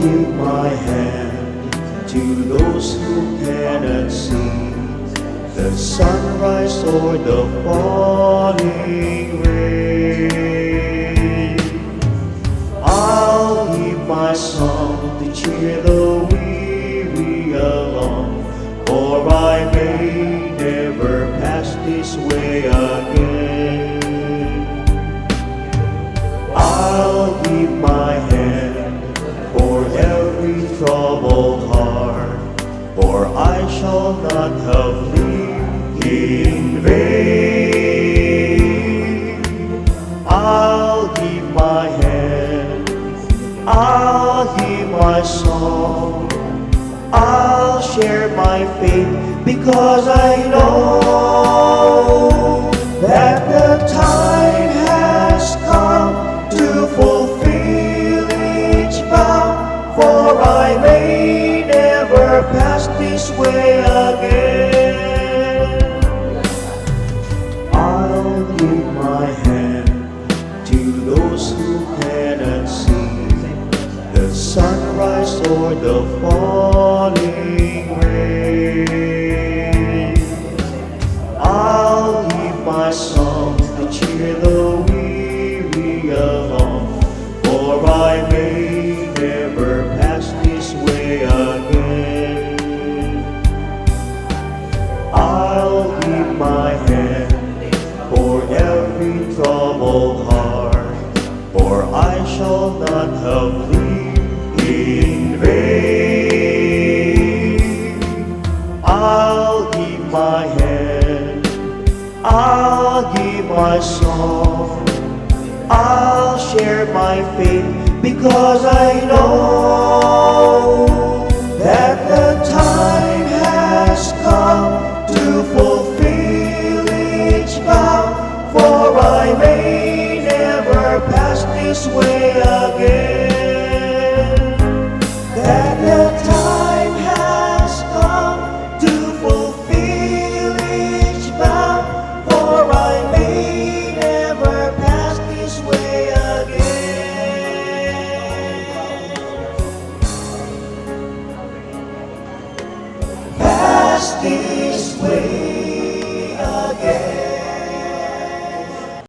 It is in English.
give my hand to those who cannot see the sunrise or the falling rain. I'll give my song to cheer the weary along, for I may never pass this way again. I'll give my hand for every troubled heart, for I shall not have lived in vain. I'll give my hand, I'll give my song, I'll share my faith, because I know that the time has come to fulfill each vow, for I may never pass this way again. I'll give my hand to those who cannot see the sunrise or the falling rain. I'll give my song to cheer the weary along, for I may never pass this way again. I'll give my hand for every troubled heart, for I shall not have lived in vain. I'll give my hand, I'll give my song, I'll share my faith, because I know that the time has come to fulfill each vow, for I may never pass this way again.